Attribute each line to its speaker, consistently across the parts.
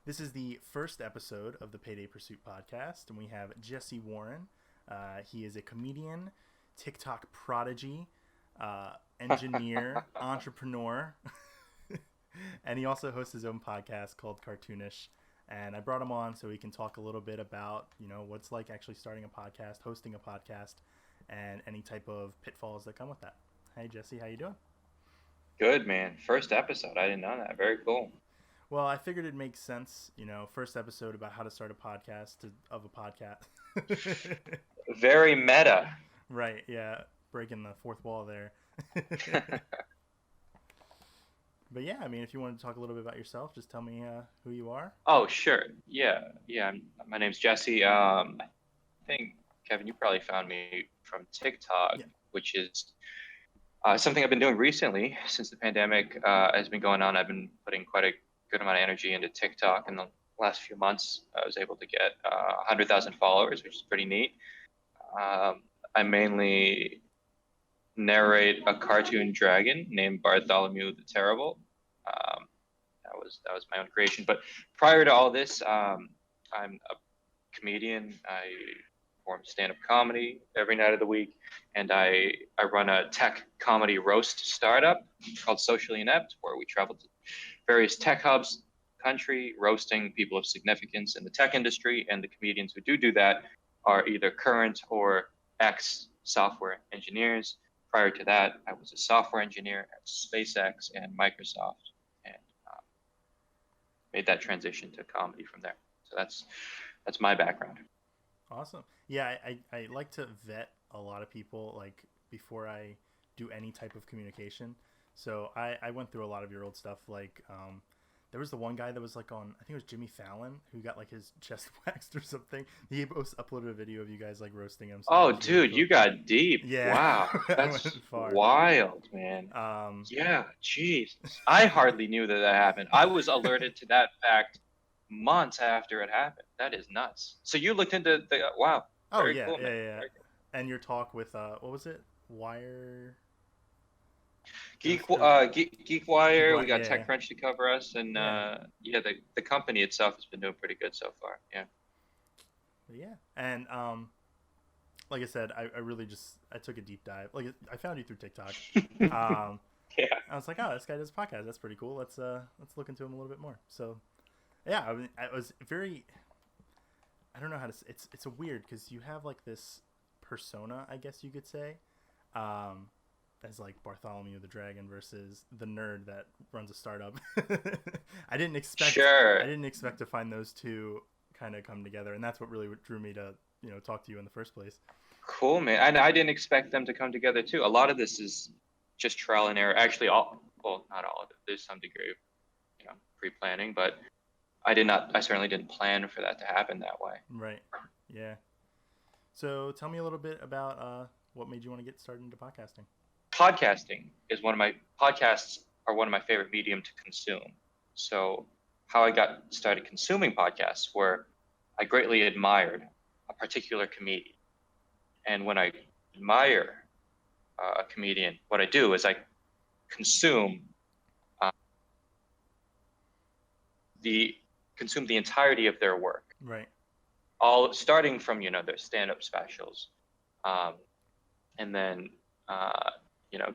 Speaker 1: This is the first episode of the Payday Pursuit Podcast, and we have Jesse Warren. He is a comedian, TikTok prodigy, engineer, entrepreneur, and he also hosts his own podcast called Cartoonish. And I brought him on so he can talk a little bit about, what it's like actually starting a podcast, hosting a podcast, and any type of pitfalls that come with that. Hey, Jesse, how you doing?
Speaker 2: Good, man. First episode. I didn't know that. Very cool.
Speaker 1: Well, I figured it makes sense, first episode about how to start a podcast of a podcast.
Speaker 2: Very meta.
Speaker 1: Right, yeah. Breaking the fourth wall there. But yeah, I mean, if you want to talk a little bit about yourself, just tell me who you are.
Speaker 2: Oh, sure. Yeah. My name's Jesse. I think, Kevin, you probably found me from TikTok,
Speaker 1: Yeah.
Speaker 2: which is something I've been doing recently since the pandemic has been going on. I've been putting quite a good amount of energy into TikTok in the last few months. I was able to get 100,000 followers, which is pretty neat. I mainly narrate a cartoon dragon named Bartholomew the Terrible. That was my own creation. But prior to all this, I'm a comedian. I perform stand-up comedy every night of the week, and I run a tech comedy roast startup called Socially Inept, where we travel to various tech hubs country, roasting people of significance in the tech industry, and the comedians who do that are either current or ex-software engineers. Prior to that, I was a software engineer at SpaceX and Microsoft, and made that transition to comedy from there. So that's my background.
Speaker 1: Awesome. Yeah, I like to vet a lot of people, like, before I do any type of communication. So I went through a lot of your old stuff, like, there was the one guy that was like on, I think it was Jimmy Fallon, who got like his chest waxed or something. He uploaded a video of you guys like roasting him. So
Speaker 2: Oh,
Speaker 1: dude, really
Speaker 2: dude,
Speaker 1: cool.
Speaker 2: You got deep.
Speaker 1: Yeah.
Speaker 2: Wow, that's wild, man. Yeah, jeez. I hardly knew that happened. I was alerted to that fact months after it happened. That is nuts. So you looked into wow.
Speaker 1: Oh
Speaker 2: Very
Speaker 1: yeah,
Speaker 2: cool, man.
Speaker 1: yeah. And your talk with what was it? Wire.
Speaker 2: GeekWire. We got
Speaker 1: yeah.
Speaker 2: TechCrunch to cover us, and the company itself has been doing pretty good so far. Yeah.
Speaker 1: Yeah, and like I said, I really I took a deep dive. Like, I found you through TikTok.
Speaker 2: Yeah.
Speaker 1: I was like, oh, this guy does a podcast. That's pretty cool. Let's look into him a little bit more. So, yeah, I was very. I don't know how to. It's a weird because you have like this persona, I guess you could say, as like Bartholomew the Dragon versus the nerd that runs a startup. I didn't expect.
Speaker 2: Sure.
Speaker 1: I didn't expect to find those two kind of come together, and that's what really drew me to talk to you in the first place.
Speaker 2: Cool, man. And I didn't expect them to come together too. A lot of this is just trial and error. Actually, not all of it. There's some degree of pre-planning, but I certainly didn't plan for that to happen that way.
Speaker 1: Right. Yeah. So tell me a little bit about what made you want to get started into podcasting.
Speaker 2: Podcasts are one of my favorite medium to consume. So how I got started consuming podcasts were I greatly admired a particular comedian. And when I admire a comedian, what I do is I consume the entirety of their work.
Speaker 1: Right.
Speaker 2: All starting from their stand-up specials, and then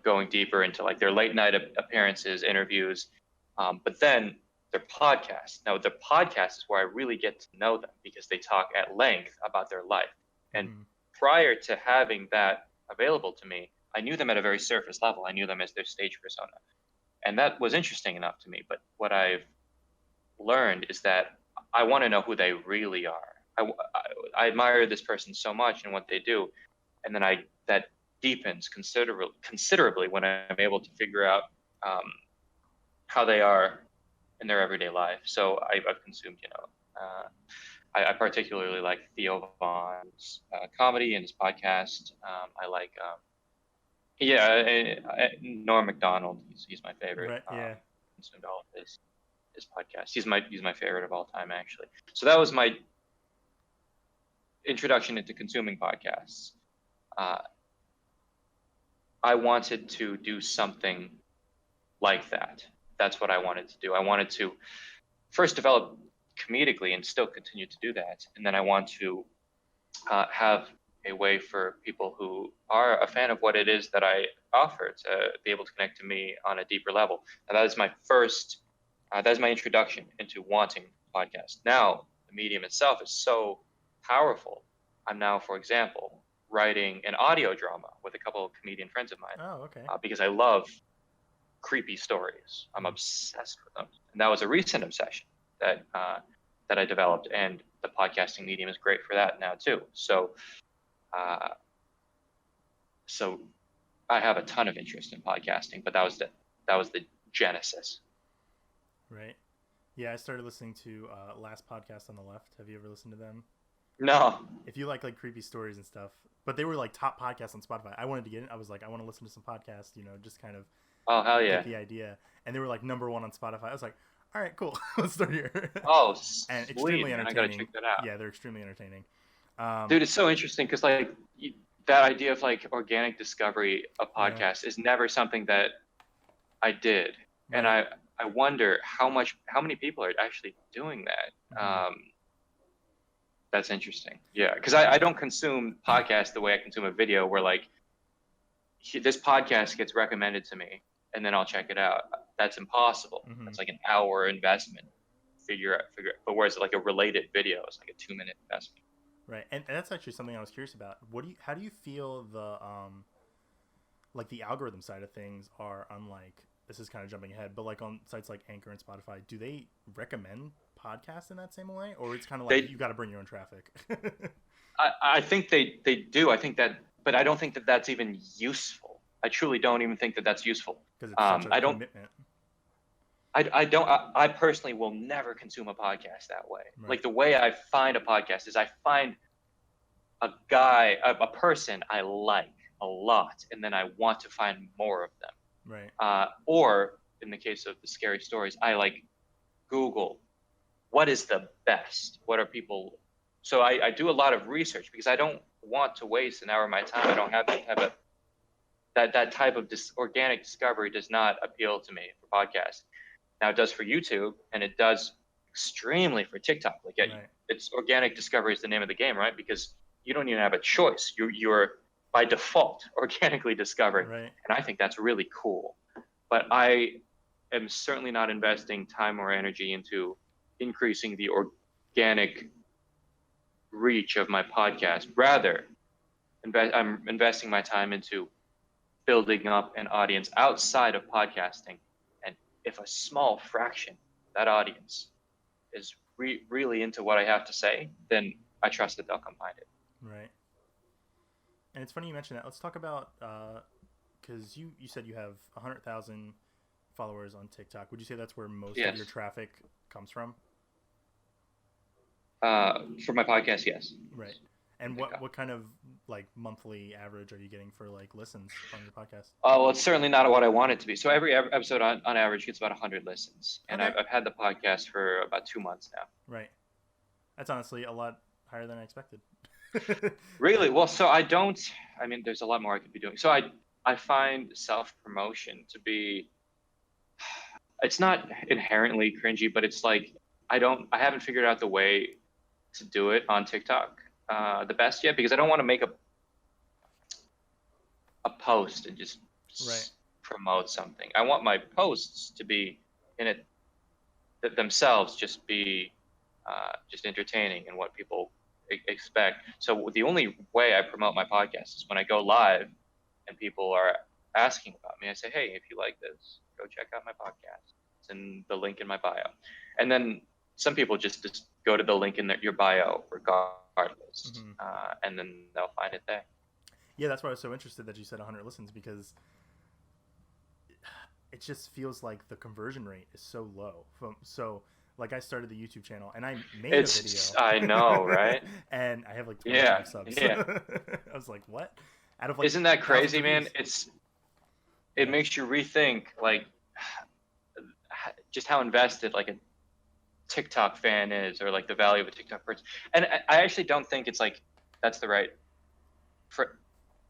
Speaker 2: going deeper into like their late night appearances, interviews, but then their podcast. Now, their podcast is where I really get to know them because they talk at length about their life. And prior to having that available to me, I knew them at a very surface level. I knew them as their stage persona, and that was interesting enough to me. But what I've learned is that I want to know who they really are. I admire this person so much and what they do, and then that deepens considerably when I'm able to figure out how they are in their everyday life. So I've consumed, I particularly like Theo Vaughn's comedy and his podcast. I like, Norm Macdonald. He's my favorite.
Speaker 1: Right. Yeah.
Speaker 2: Consumed all of his podcasts. He's my favorite of all time, actually. So that was my introduction into consuming podcasts. I wanted to do something like that. That's what I wanted to do. I wanted to first develop comedically and still continue to do that. And then I want to have a way for people who are a fan of what it is that I offer to be able to connect to me on a deeper level. And that is my first, that is my introduction into wanting podcasts. Now, the medium itself is so powerful. I'm now, for example, writing an audio drama with a couple of comedian friends of mine.
Speaker 1: Oh, okay.
Speaker 2: Because I love creepy stories. I'm obsessed with them. And that was a recent obsession that I developed, and the podcasting medium is great for that now too. So I have a ton of interest in podcasting, but that was the genesis.
Speaker 1: Right. Yeah, I started listening to Last Podcast on the Left. Have you ever listened to them?
Speaker 2: No.
Speaker 1: If you like creepy stories and stuff, but they were like top podcasts on Spotify. I wanted to get in. I was like, I want to listen to some podcasts, just kind of
Speaker 2: get
Speaker 1: the idea. And they were like #1 on Spotify. I was like, all right, cool. Let's start here.
Speaker 2: Oh,
Speaker 1: and
Speaker 2: sweet,
Speaker 1: extremely
Speaker 2: man.
Speaker 1: entertaining.
Speaker 2: I gotta check that out.
Speaker 1: Yeah, they're extremely entertaining.
Speaker 2: Dude, it's so interesting because that idea of organic discovery of podcasts is never something that I did,
Speaker 1: right.
Speaker 2: and I wonder how many people are actually doing that.
Speaker 1: Mm-hmm.
Speaker 2: That's interesting. Yeah, because I don't consume podcasts the way I consume a video, where this podcast gets recommended to me and then I'll check it out. That's impossible.
Speaker 1: Mm-hmm.
Speaker 2: That's like an hour investment. Figure out. But whereas a related video is like a 2-minute investment.
Speaker 1: Right, and that's actually something I was curious about. How do you feel the the algorithm side of things are on this is kind of jumping ahead, but on sites like Anchor and Spotify, do they recommend podcasts in that same way, or it's kind of you got to bring your own traffic?
Speaker 2: I think they do. I think that, but I don't think that that's even useful. I truly don't even think that that's useful.
Speaker 1: Because it's such a commitment.
Speaker 2: I personally will never consume a podcast that way.
Speaker 1: Right.
Speaker 2: The way I find a podcast is I find a person I like a lot, and then I want to find more of them.
Speaker 1: Right.
Speaker 2: Or in the case of the scary stories, I Google, what is the best? What are people? So I do a lot of research because I don't want to waste an hour of my time. I don't have that type of organic discovery does not appeal to me for podcasts. Now it does for YouTube, and it does extremely for TikTok.
Speaker 1: Right.
Speaker 2: It's organic discovery is the name of the game, right? Because you don't even have a choice. You're by default organically discovering,
Speaker 1: right.
Speaker 2: And I think that's really cool. But I am certainly not investing time or energy into increasing the organic reach of my podcast. Rather, I'm investing my time into building up an audience outside of podcasting. And if a small fraction of that audience is really into what I have to say, then I trust that they'll come find it.
Speaker 1: Right. And it's funny you mentioned that. Let's talk about, because you said you have 100,000 followers on TikTok. Would you say that's where most of your traffic comes from?
Speaker 2: For my podcast, yes.
Speaker 1: Right. And what kind of monthly average are you getting for listens on your podcast?
Speaker 2: Well, it's certainly not what I want it to be. So every episode on average gets about 100 listens, and
Speaker 1: okay.
Speaker 2: I've had the podcast for about 2 months now.
Speaker 1: Right. That's honestly a lot higher than I expected.
Speaker 2: Really? Well, so there's a lot more I could be doing. So I find self-promotion to be, it's not inherently cringy, but it's I haven't figured out the way to do it on TikTok the best yet, because I don't want to make a post and just promote something. I want my posts to be in it themselves, just be just entertaining and what people expect. So the only way I promote my podcast is when I go live and people are asking about me. I say, hey, if you like this, go check out my podcast. It's in the link in my bio. And then some people just go to the link in your bio regardless, and then they'll find it there.
Speaker 1: Yeah, that's why I was so interested that you said 100 listens, because it just feels like the conversion rate is so low. I started the YouTube channel and I made a video.
Speaker 2: I know, right?
Speaker 1: And I have 25 subs.
Speaker 2: Yeah.
Speaker 1: I was like, what? Out of
Speaker 2: Isn't that crazy, man? It makes you rethink just how invested a TikTok fan is, or the value of a TikTok person. And I actually don't think it's that's the right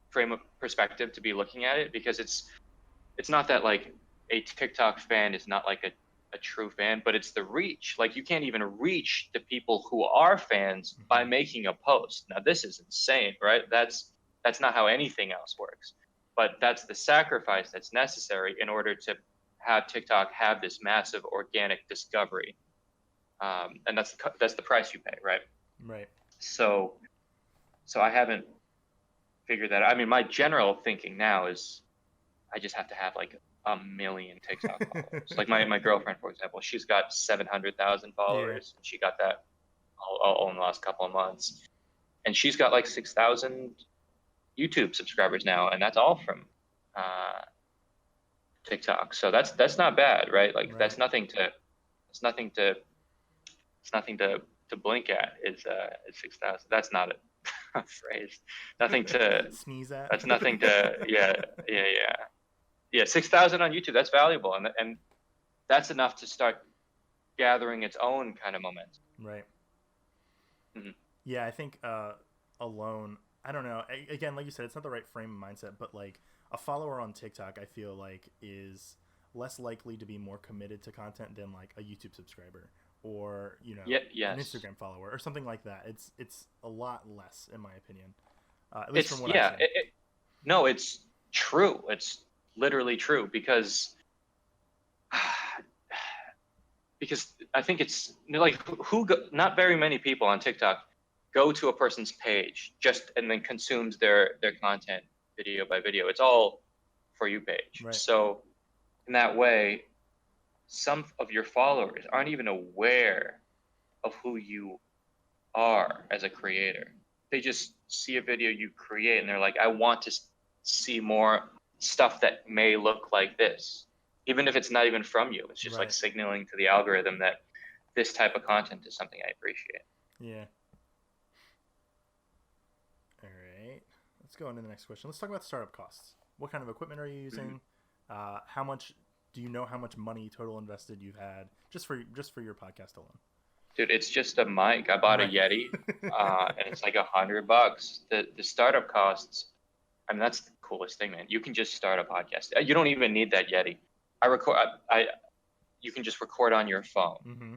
Speaker 2: frame of perspective to be looking at it, because it's not that a TikTok fan is not a a true fan, but it's the reach. Like, you can't even reach the people who are fans by making a post. Now, this is insane, right? That's not how anything else works. But that's the sacrifice that's necessary in order to have TikTok have this massive organic discovery. And that's the price you pay, right?
Speaker 1: Right.
Speaker 2: So I haven't figured that out. I mean, my general thinking now is I just have to have like 1 million TikTok followers. Like my girlfriend, for example, she's got 700,000 followers. And she got that all in the last couple of months. And she's got like 6,000 YouTube subscribers now, and that's all from TikTok. So that's not bad, right? Like,
Speaker 1: Right.
Speaker 2: that's nothing to blink at. Is 6,000. That's not a phrase. Nothing to
Speaker 1: sneeze at.
Speaker 2: That's nothing to yeah. 6,000 on YouTube. That's valuable, and that's enough to start gathering its own kind of momentum.
Speaker 1: Right.
Speaker 2: Mm-hmm.
Speaker 1: Yeah, I think alone, I don't know. Again, like you said, it's not the right frame of mindset, but like a follower on TikTok, I feel like is less likely to be more committed to content than like a YouTube subscriber or, you know, an Instagram follower or something like that. It's a lot less, in my opinion. At least from what I've seen.
Speaker 2: No, it's true. It's literally true because I think it's like not very many people on TikTok go to a person's page and then consumes their content video by video. It's all For You page.
Speaker 1: Right.
Speaker 2: So in that way, some of your followers aren't even aware of who you are as a creator. They just see a video you create and they're like, I want to see more stuff that may look like this. Even if it's not even from you. It's just like signaling to the algorithm that this type of content is something I appreciate.
Speaker 1: Yeah. All right. Let's go into the next question. Let's talk about startup costs. What kind of equipment are you using? How much do you know how much money total invested you've had just for your podcast alone?
Speaker 2: Dude, it's just a mic. I bought a Yeti, and it's like $100. The startup costs, I mean, that's the coolest thing, man. You can just start a podcast. You don't even need that Yeti. You can just record on your phone.
Speaker 1: Mm-hmm.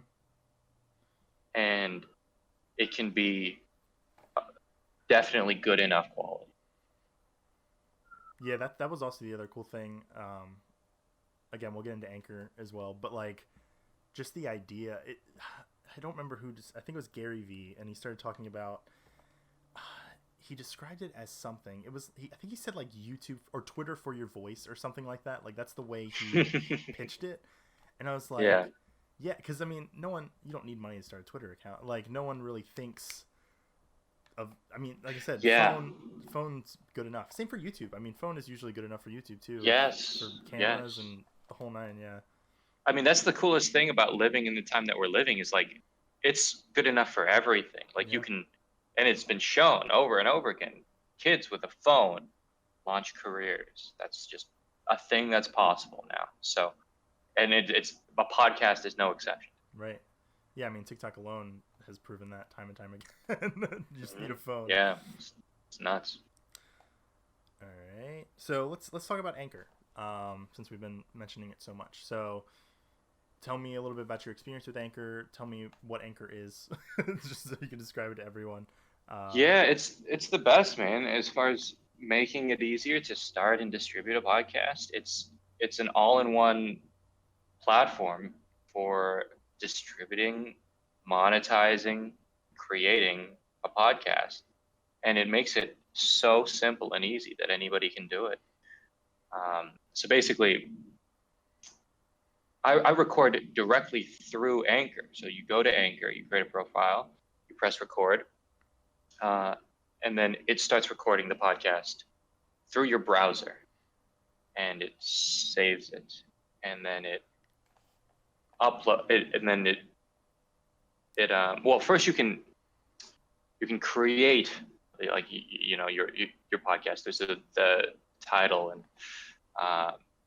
Speaker 2: And it can be definitely good enough quality.
Speaker 1: Yeah, that was also the other cool thing. Again, we'll get into Anchor as well, but like just the idea, I don't remember I think it was Gary Vee, and he started talking about, he described it as something. It was, I think he said like YouTube or Twitter for your voice or something like that. Like that's the way he pitched it. And I was like, yeah, because I mean, you don't need money to start a Twitter account. Like no one really thinks of, I mean, like I said, phone's good enough. Same for YouTube. I mean, phone is usually good enough for YouTube too.
Speaker 2: Yes.
Speaker 1: For cameras and the whole nine, yeah.
Speaker 2: I mean, that's the coolest thing about living in the time that we're living is like, it's good enough for everything. Like you can, and it's been shown over and over again, kids with a phone launch careers. That's just a thing that's possible now. So, and it's a podcast is no exception.
Speaker 1: Right. Yeah. I mean, TikTok alone has proven that time and time again. You just need a phone.
Speaker 2: Yeah. It's nuts.
Speaker 1: All right. So let's talk about Anchor. Since we've been mentioning it so much. So tell me a little bit about your experience with Anchor. Tell me what Anchor is, just so you can describe it to everyone.
Speaker 2: Yeah, it's the best, man. As far as making it easier to start and distribute a podcast, it's an all-in-one platform for distributing, monetizing, creating a podcast, and it makes it so simple and easy that anybody can do it. So basically, I record directly through Anchor. So you go to Anchor, you create a profile, you press record, and then it starts recording the podcast through your browser, and it saves it, and then it well, first you can create like your podcast. There's the title and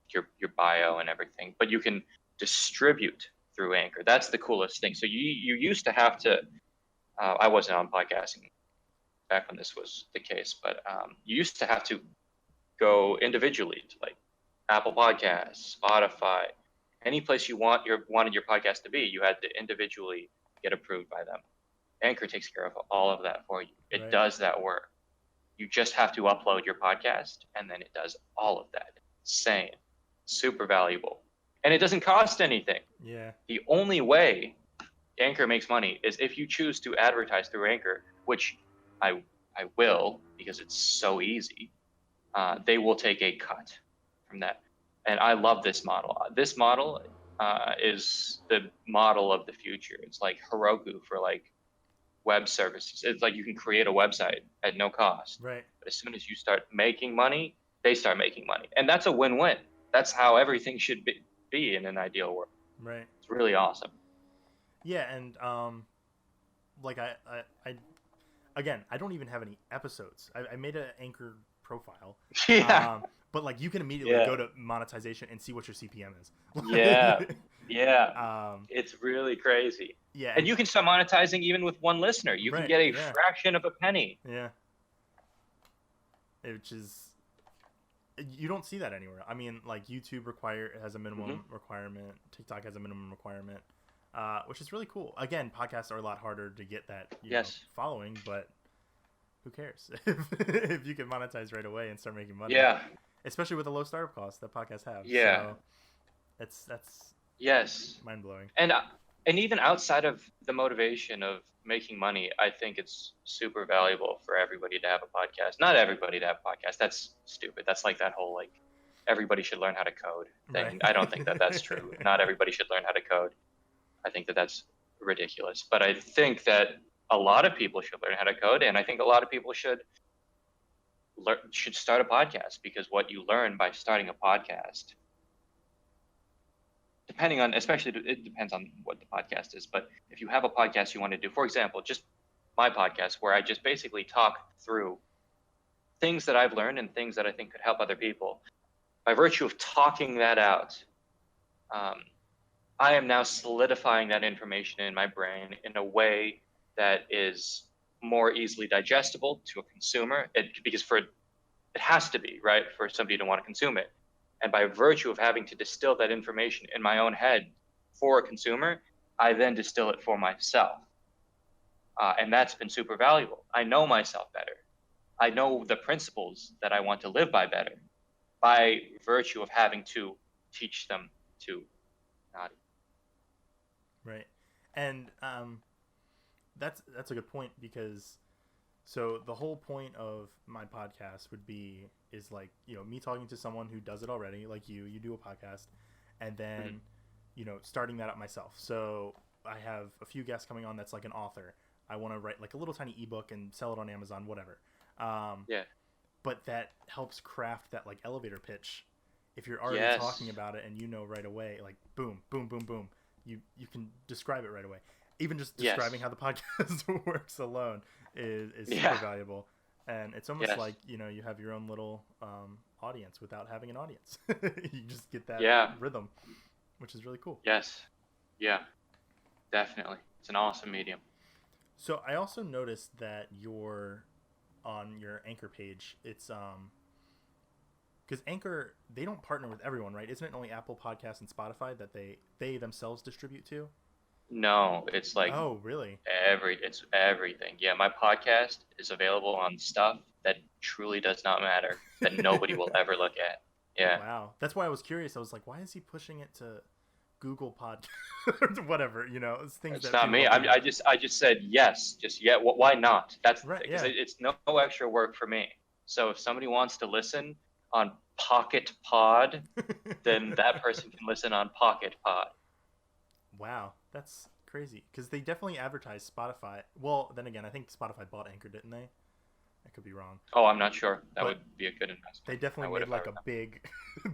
Speaker 2: your bio and everything, but you can distribute through Anchor. That's the coolest thing. So you used to have to, I wasn't on podcasting back when this was the case, but you used to have to go individually to like Apple Podcasts, Spotify, Any place you wanted your podcast to be, you had to individually get approved by them. Anchor takes care of all of that for you. It does that work. You just have to upload your podcast, and then it does all of that. Insane. Super valuable. And it doesn't cost anything.
Speaker 1: Yeah.
Speaker 2: The only way Anchor makes money is if you choose to advertise through Anchor, which I will, because it's so easy. They will take a cut from that. And I love this model. This model is the model of the future. It's like Heroku for like web services. It's like you can create a website at no cost.
Speaker 1: Right.
Speaker 2: But as soon as you start making money, they start making money. And that's a win-win. That's how everything should be in an ideal world.
Speaker 1: Right.
Speaker 2: It's really awesome.
Speaker 1: Yeah, and like I I don't even have any episodes. I made an Anchor profile.
Speaker 2: Yeah.
Speaker 1: But like you can immediately go to monetization and see what your CPM is.
Speaker 2: Yeah. It's really crazy.
Speaker 1: Yeah.
Speaker 2: And you can start monetizing even with one listener. You can get a fraction of a penny.
Speaker 1: Yeah. Which is, you don't see that anywhere. I mean, like YouTube has a minimum requirement. TikTok has a minimum requirement, which is really cool. Again, podcasts are a lot harder to get that you know, following, but who cares if you can monetize right away and start making money?
Speaker 2: Yeah.
Speaker 1: Especially with the low startup costs that podcasts have.
Speaker 2: Yeah.
Speaker 1: So that's mind blowing.
Speaker 2: And even outside of the motivation of making money, I think it's super valuable for everybody to have a podcast. Not everybody to have a podcast. That's stupid. That's like that whole like everybody should learn how to code thing. Right. I don't think that that's true. Not everybody should learn how to code. I think that that's ridiculous. But I think that a lot of people should learn how to code, and I think a lot of people should start a podcast, because what you learn by starting a podcast, especially it depends on what the podcast is, but if you have a podcast you want to do, for example, just my podcast where I just basically talk through things that I've learned and things that I think could help other people, by virtue of talking that out, I am now solidifying that information in my brain in a way that is more easily digestible to a consumer, because it has to be, right, for somebody to want to consume it. And by virtue of having to distill that information in my own head for a consumer, I then distill it for myself. And that's been super valuable. I know myself better. I know the principles that I want to live by better, by virtue of having to teach them to naughty.
Speaker 1: Right. And that's a good point, because so the whole point of my podcast is like, you know, me talking to someone who does it already, like you do a podcast, and then, you know, starting that up myself. So I have a few guests coming on that's like an author. I want to write like a little tiny ebook and sell it on Amazon, whatever. But that helps craft that like elevator pitch. If you're already talking about it and you know right away, like boom, boom, boom, boom, you can describe it right away. Even just describing how the podcast works alone is super valuable. And it's almost like, you know, you have your own little audience without having an audience. You just get that rhythm, which is really cool.
Speaker 2: Yes. Yeah, definitely. It's an awesome medium.
Speaker 1: So I also noticed that on your Anchor page, it's because Anchor, they don't partner with everyone, right? Isn't it only Apple Podcasts and Spotify that they themselves distribute to?
Speaker 2: No, it's like,
Speaker 1: oh really?
Speaker 2: It's everything. Yeah, my podcast is available on stuff that truly does not matter, that nobody will ever look at. Yeah.
Speaker 1: Wow, that's why I was curious. I was like, why is he pushing it to Google Podcast, whatever, you know? It's things. It's
Speaker 2: not me. I just said yes. Why not? That's right. Because it's no extra work for me. So if somebody wants to listen on Pocket Pod, then that person can listen on Pocket Pod.
Speaker 1: Wow, that's crazy, because they definitely advertise Spotify. Well, then again, I think Spotify bought Anchor, didn't they? I could be wrong.
Speaker 2: Oh, I'm not sure. That would be a good investment.
Speaker 1: They definitely made like a big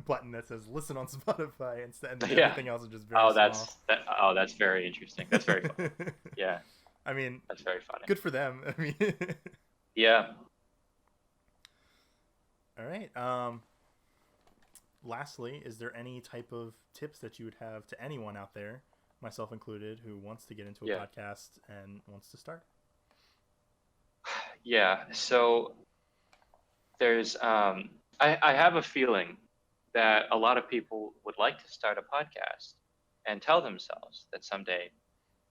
Speaker 1: button that says "Listen on Spotify" instead, and everything else is just very small.
Speaker 2: That's very interesting. That's very fun. Yeah.
Speaker 1: I mean,
Speaker 2: that's very funny.
Speaker 1: Good for them. I mean.
Speaker 2: Yeah.
Speaker 1: All right. Lastly, is there any type of tips that you would have to anyone out there, myself included, who wants to get into a podcast and wants to start?
Speaker 2: Yeah. So there's, I have a feeling that a lot of people would like to start a podcast, and tell themselves that someday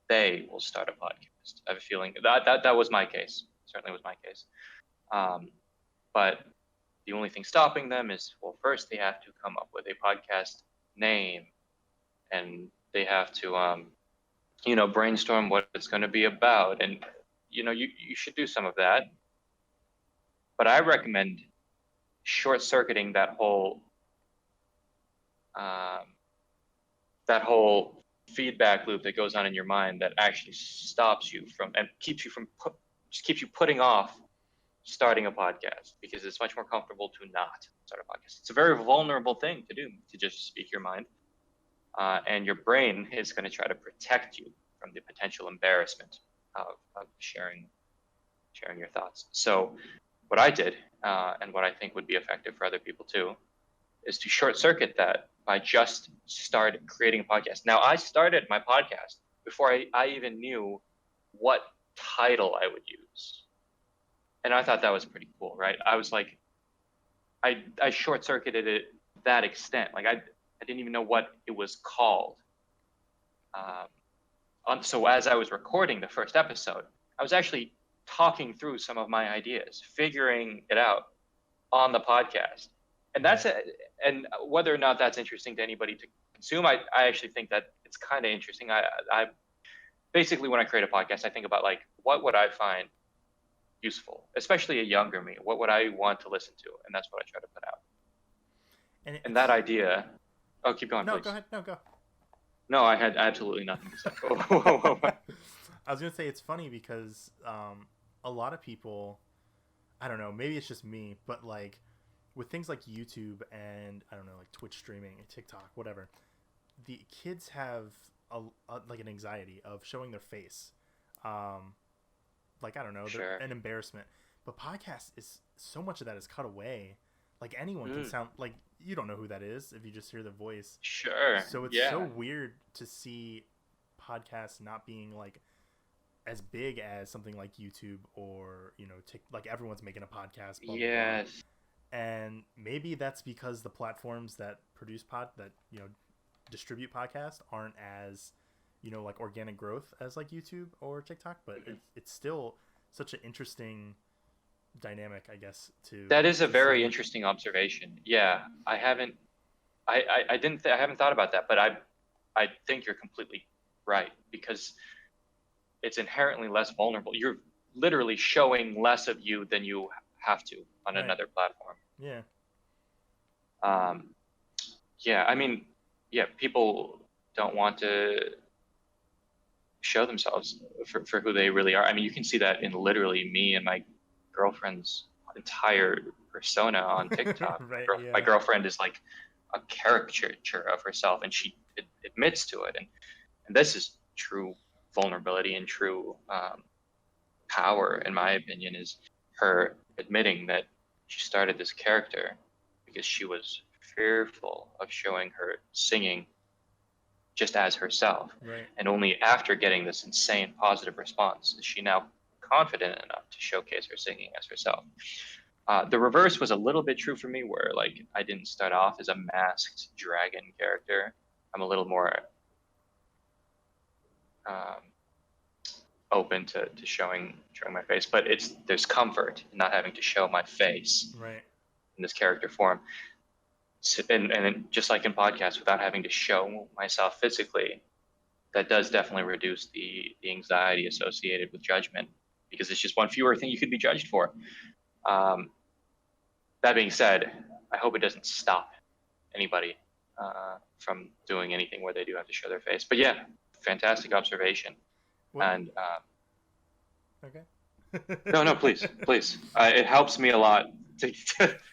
Speaker 2: they will start a podcast. I have a feeling that was my case. Certainly was my case. But the only thing stopping them is, well, first they have to come up with a podcast name, and they have to, brainstorm what it's going to be about. And, you should do some of that. But I recommend short-circuiting that whole feedback loop that goes on in your mind that actually stops you from and keeps you putting off starting a podcast, because it's much more comfortable to not start a podcast. It's a very vulnerable thing to do, to just speak your mind, and your brain is going to try to protect you from the potential embarrassment of sharing your thoughts. So what I did, and what I think would be effective for other people too, is to short circuit that by just start creating a podcast. Now, I started my podcast before I even knew what title I would use. And I thought that was pretty cool, right? I was like, I short circuited it to that extent. Like I didn't even know what it was called. So as I was recording the first episode, I was actually talking through some of my ideas, figuring it out on the podcast. And and whether or not that's interesting to anybody to consume, I actually think that it's kind of interesting. I basically, when I create a podcast, I think about like, what would I find useful, especially a younger me? What would I want to listen to? And that's what I try to put out. And that idea. Oh, keep going.
Speaker 1: No,
Speaker 2: please.
Speaker 1: Go ahead. No, go.
Speaker 2: No, I had absolutely nothing to say.
Speaker 1: I was gonna say it's funny because a lot of people, I don't know, maybe it's just me, but like with things like YouTube and I don't know, like Twitch streaming and TikTok, whatever, the kids have like an anxiety of showing their face. Like, I don't know,
Speaker 2: Sure.
Speaker 1: an embarrassment. But podcast is, so much of that is cut away. Like, anyone can sound, like, you don't know who that is if you just hear the voice.
Speaker 2: Sure.
Speaker 1: So it's so weird to see podcasts not being, like, as big as something like YouTube or, like, everyone's making a podcast. Blah,
Speaker 2: Yes.
Speaker 1: blah, blah. And maybe that's because the platforms that produce distribute podcasts aren't as, like organic growth as like YouTube or TikTok, but it's still such an interesting dynamic, I guess.
Speaker 2: That is a very interesting observation. Yeah, I haven't thought about that, but I think you're completely right, because it's inherently less vulnerable. You're literally showing less of you than you have to on another platform.
Speaker 1: Yeah.
Speaker 2: Yeah, I mean, people don't want to show themselves for who they really are. I mean, you can see that in literally me and my girlfriend's entire persona on TikTok.
Speaker 1: Right, yeah.
Speaker 2: My girlfriend is like a caricature of herself, and she admits to it. And this is true vulnerability and true power, in my opinion, is her admitting that she started this character because she was fearful of showing her singing just as herself.
Speaker 1: Right.
Speaker 2: And only after getting this insane positive response is she now confident enough to showcase her singing as herself. The reverse was a little bit true for me, where like I didn't start off as a masked dragon character. I'm a little more open to showing my face, but there's comfort in not having to show my face in this character form. And just like in podcasts, without having to show myself physically, that does definitely reduce the anxiety associated with judgment, because it's just one fewer thing you could be judged for. That being said, I hope it doesn't stop anybody from doing anything where they do have to show their face. But yeah, fantastic observation. And
Speaker 1: okay.
Speaker 2: No, please. It helps me a lot to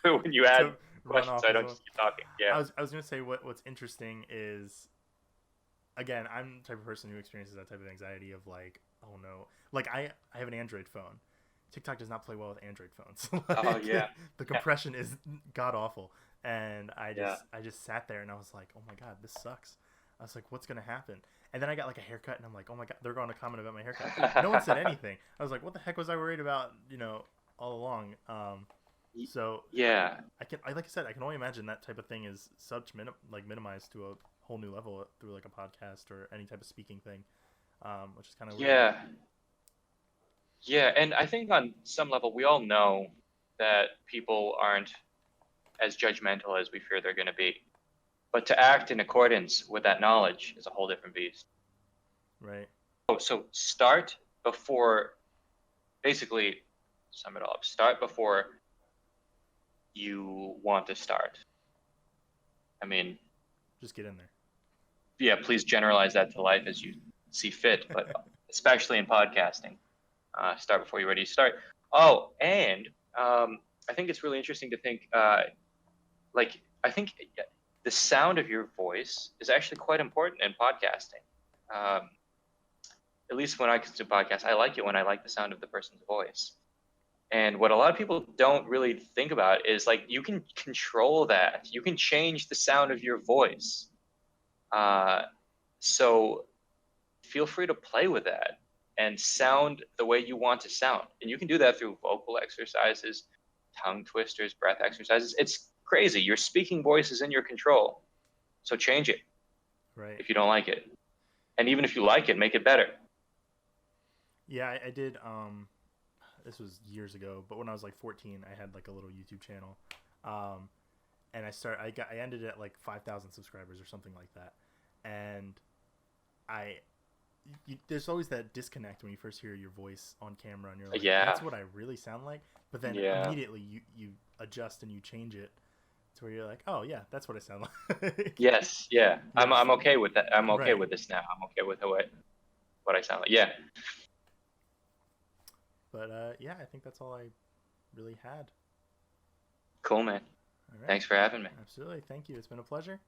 Speaker 2: when you add questions. I don't just keep talking. Yeah.
Speaker 1: I was gonna say what's interesting is, again, I'm the type of person who experiences that type of anxiety of like, oh no, like I have an Android phone. TikTok does not play well with Android phones.
Speaker 2: Oh yeah.
Speaker 1: The compression is god awful, and I just sat there and I was like, oh my god, this sucks. I was like, what's gonna happen? And then I got like a haircut, and I'm like, oh my god, they're going to comment about my haircut. No one said anything. I was like, what the heck was I worried about? All along. So
Speaker 2: yeah,
Speaker 1: like I said, I can only imagine that type of thing is minimized to whole new level through like a podcast or any type of speaking thing, which is kind of weird.
Speaker 2: Yeah, and I think on some level we all know that people aren't as judgmental as we fear they're going to be. But to act in accordance with that knowledge is a whole different beast.
Speaker 1: Right.
Speaker 2: So start before, basically, sum it all up. Start before you want to start. I mean,
Speaker 1: just get in there.
Speaker 2: Yeah, please generalize that to life as you see fit, but especially in podcasting. Start before you're ready to start. Oh, and I think it's really interesting to think, I think the sound of your voice is actually quite important in podcasting. At least when I consume podcasts, I like it when I like the sound of the person's voice. And what a lot of people don't really think about is like you can control that. You can change the sound of your voice. So feel free to play with that and sound the way you want to sound. And you can do that through vocal exercises, tongue twisters, breath exercises. It's crazy. Your speaking voice is in your control. So change it.
Speaker 1: Right.
Speaker 2: If you don't like it. And even if you like it, make it better.
Speaker 1: Yeah, I did. This was years ago, but when I was like 14, I had like a little YouTube channel. And I ended at like 5,000 subscribers or something like that. And there's always that disconnect when you first hear your voice on camera and you're like, that's what I really sound like. But then immediately you adjust and you change it to where you're like, oh yeah, that's what I sound like.
Speaker 2: Yes. Yeah. I'm okay with that. I'm okay with this now. I'm okay with what I sound like. Yeah.
Speaker 1: But I think that's all I really had.
Speaker 2: Cool, man. All right. Thanks for having me.
Speaker 1: Absolutely. Thank you. It's been a pleasure.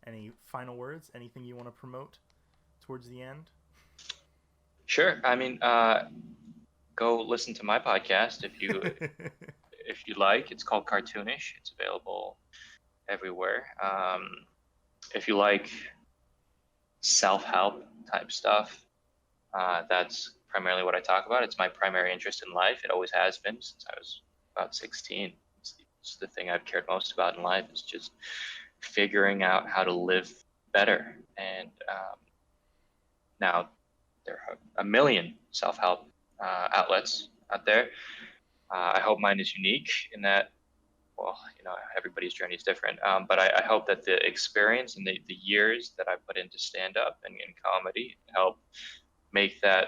Speaker 1: Any final words? Anything you want to promote towards the end?
Speaker 2: Sure. I mean, go listen to my podcast if you if you like. It's called Cartoonish. It's available everywhere. If you like self-help type stuff, that's primarily what I talk about. It's my primary interest in life. It always has been since I was about 16. It's the thing I've cared most about in life, is just figuring out how to live better. And now there are a million self-help outlets out there. I hope mine is unique in that, well, everybody's journey is different. But I hope that the experience and the years that I put into stand-up and in comedy help make that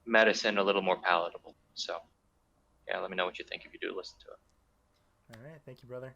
Speaker 2: medicine a little more palatable. So, yeah, let me know what you think if you do listen to it.
Speaker 1: All right. Thank you, brother.